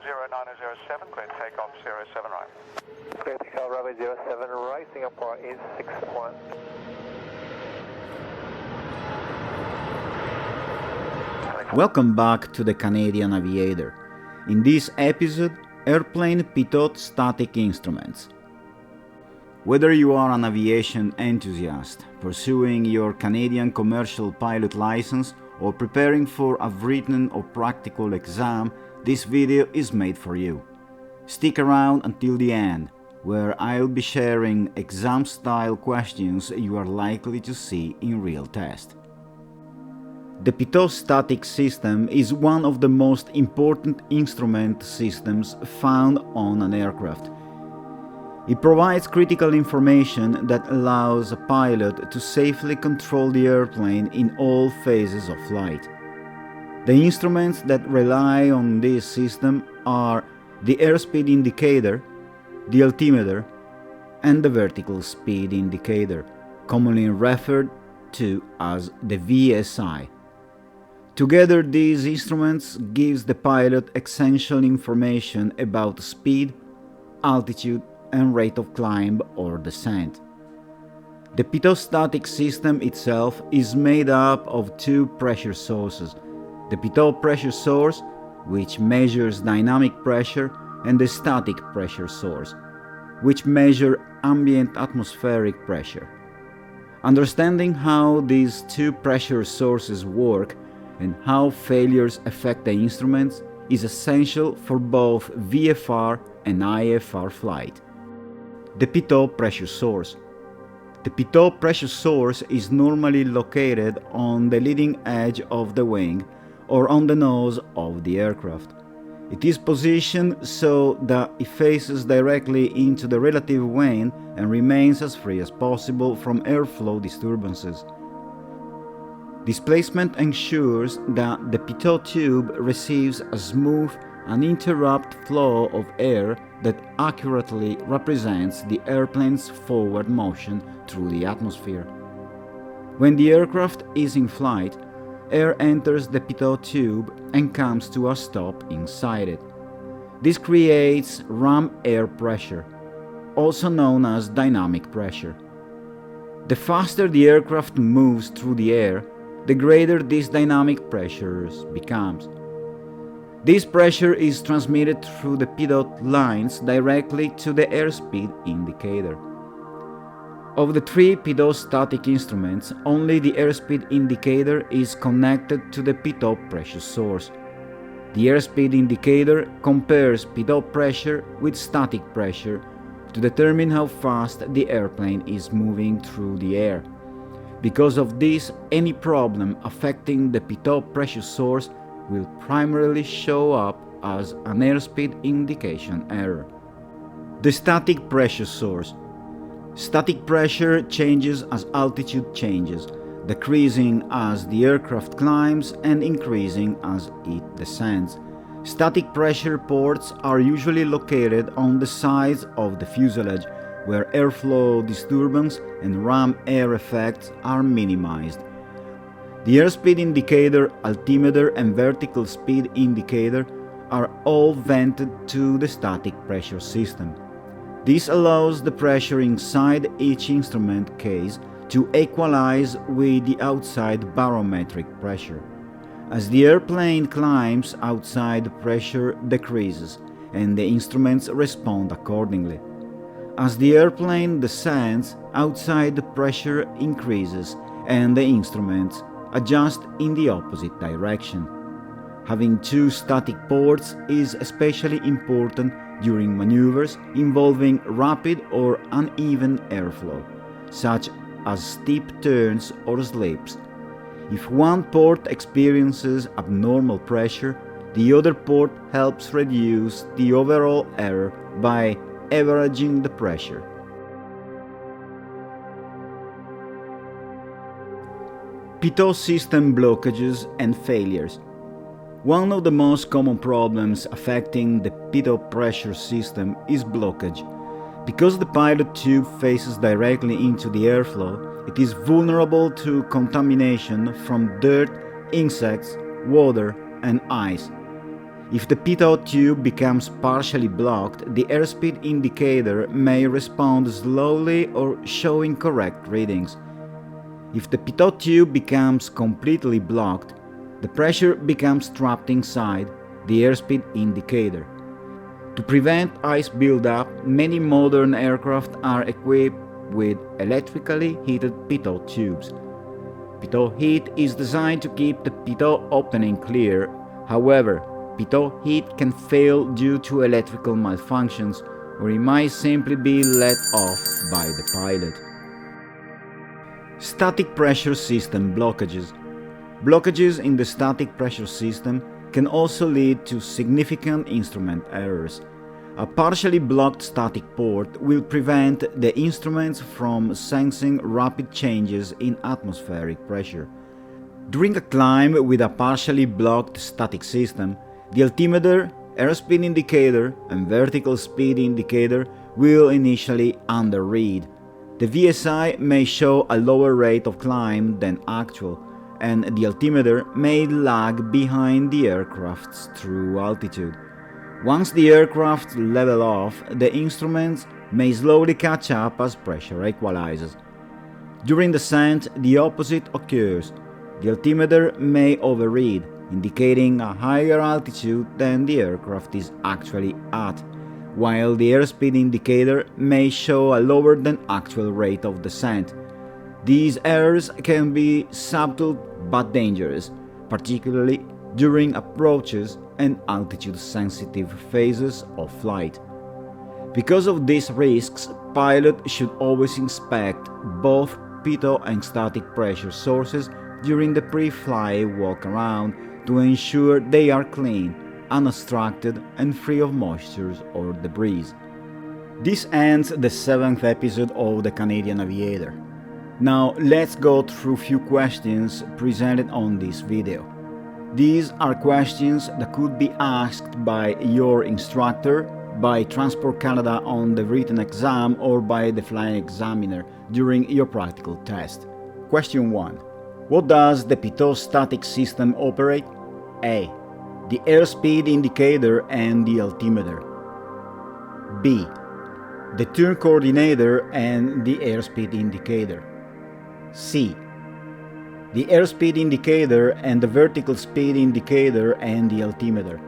0907, clear takeoff 07 right. Clear takeoff runway 07 right, Singapore is 61. Welcome back to the Canadian Aviator. In this episode, airplane Pitot-Static instruments. Whether you are an aviation enthusiast, pursuing your Canadian commercial pilot license, or preparing for a written or practical exam, this video is made for you. Stick around until the end, where I'll be sharing exam-style questions you are likely to see in real test. The Pitot-Static system is one of the most important instrument systems found on an aircraft. It provides critical information that allows a pilot to safely control the airplane in all phases of flight. The instruments that rely on this system are the airspeed indicator, the altimeter, and the vertical speed indicator, commonly referred to as the VSI. Together, these instruments gives the pilot essential information about speed, altitude, and rate of climb or descent. The Pitot-Static system itself is made up of two pressure sources: the Pitot pressure source, which measures dynamic pressure, and the static pressure source, which measures ambient atmospheric pressure. Understanding how these two pressure sources work and how failures affect the instruments is essential for both VFR and IFR flight. The Pitot pressure source. The Pitot pressure source is normally located on the leading edge of the wing or on the nose of the aircraft. It is positioned so that it faces directly into the relative wing and remains as free as possible from airflow disturbances. This placement ensures that the Pitot tube receives a smooth, uninterrupted flow of air that accurately represents the airplane's forward motion through the atmosphere. When the aircraft is in flight, air enters the Pitot tube and comes to a stop inside it. This creates ram air pressure, also known as dynamic pressure. The faster the aircraft moves through the air, the greater this dynamic pressure becomes. This pressure is transmitted through the Pitot lines directly to the airspeed indicator. Of the three Pitot-Static instruments, only the airspeed indicator is connected to the Pitot pressure source. The airspeed indicator compares Pitot pressure with static pressure to determine how fast the airplane is moving through the air. Because of this, any problem affecting the Pitot pressure source will primarily show up as an airspeed indication error. The static pressure source. Static pressure changes as altitude changes, decreasing as the aircraft climbs and increasing as it descends. Static pressure ports are usually located on the sides of the fuselage, where airflow disturbance and ram air effects are minimized. The airspeed indicator, altimeter, and vertical speed indicator are all vented to the static pressure system. This allows the pressure inside each instrument case to equalize with the outside barometric pressure. As the airplane climbs, outside pressure decreases, and the instruments respond accordingly. As the airplane descends, outside pressure increases, and the instruments adjust in the opposite direction. Having two static ports is especially important during maneuvers involving rapid or uneven airflow, such as steep turns or slips. If one port experiences abnormal pressure, the other port helps reduce the overall error by averaging the pressure. Pitot system blockages and failures. One of the most common problems affecting the Pitot pressure system is blockage. Because the pilot tube faces directly into the airflow, it is vulnerable to contamination from dirt, insects, water, and ice. If the pitot tube becomes partially blocked, the airspeed indicator may respond slowly or show incorrect readings. If the pitot tube becomes completely blocked, the pressure becomes trapped inside the airspeed indicator. To prevent ice buildup, many modern aircraft are equipped with electrically heated pitot tubes. Pitot heat is designed to keep the pitot opening clear. However, pitot heat can fail due to electrical malfunctions, or it might simply be let off by the pilot. Static pressure system blockages. Blockages in the static pressure system can also lead to significant instrument errors. A partially blocked static port will prevent the instruments from sensing rapid changes in atmospheric pressure. During a climb with a partially blocked static system, the altimeter, airspeed indicator, and vertical speed indicator will initially underread. The VSI may show a lower rate of climb than actual, and the altimeter may lag behind the aircraft's true altitude. Once the aircraft level off, the instruments may slowly catch up as pressure equalizes. During descent, the opposite occurs. The altimeter may overread, indicating a higher altitude than the aircraft is actually at, while the airspeed indicator may show a lower than actual rate of descent. These errors can be subtle but dangerous, particularly during approaches and altitude-sensitive phases of flight. Because of these risks, pilots should always inspect both pitot and static pressure sources during the pre-flight walk-around to ensure they are clean, unobstructed, and free of moisture or debris. This ends the 7th episode of The Canadian Aviator. Now let's go through few questions presented on this video. These are questions that could be asked by your instructor, by Transport Canada on the written exam, or by the flying examiner during your practical test. Question 1. What does the Pitot-Static system operate? A. The airspeed indicator and the altimeter. B. The turn coordinator and the airspeed indicator. C. The airspeed indicator and the vertical speed indicator and the altimeter.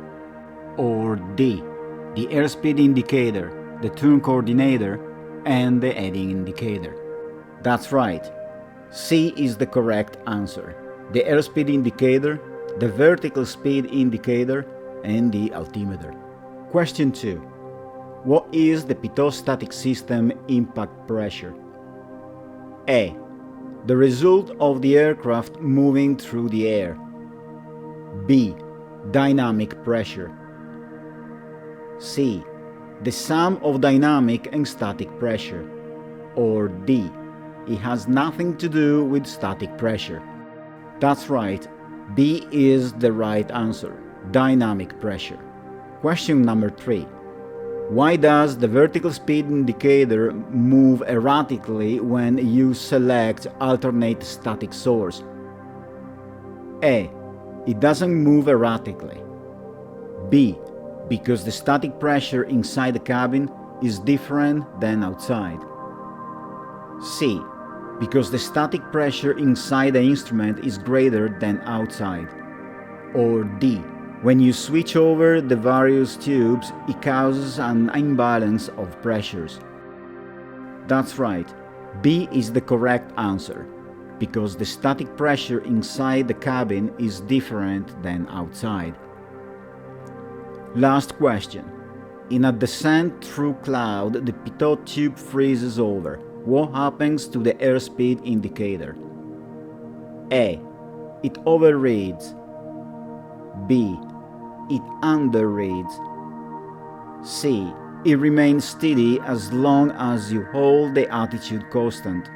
Or D. The airspeed indicator, the turn coordinator, and the heading indicator. That's right. C is the correct answer. The airspeed indicator, the vertical speed indicator, and the altimeter. Question 2. What is the Pitot-Static system impact pressure? A. The result of the aircraft moving through the air. B. Dynamic pressure. C. The sum of dynamic and static pressure. Or D. It has nothing to do with static pressure. That's right. B is the right answer. Dynamic pressure. Question number 3. Why does the vertical speed indicator move erratically when you select alternate static source? A. It doesn't move erratically. B. Because the static pressure inside the cabin is different than outside. C. Because the static pressure inside the instrument is greater than outside. Or D. When you switch over the various tubes, it causes an imbalance of pressures. That's right. B is the correct answer, because the static pressure inside the cabin is different than outside. Last question. In a descent through cloud, the pitot tube freezes over. What happens to the airspeed indicator? A. It overreads. B. It underreads. C. It remains steady as long as you hold the attitude constant.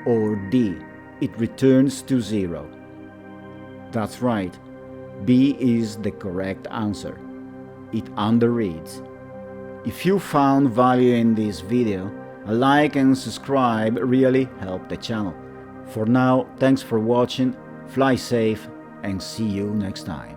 Or D. It returns to zero. That's right. B is the correct answer. It underreads. If you found value in this video, a like and subscribe really help the channel. For now, thanks for watching, fly safe, and see you next time.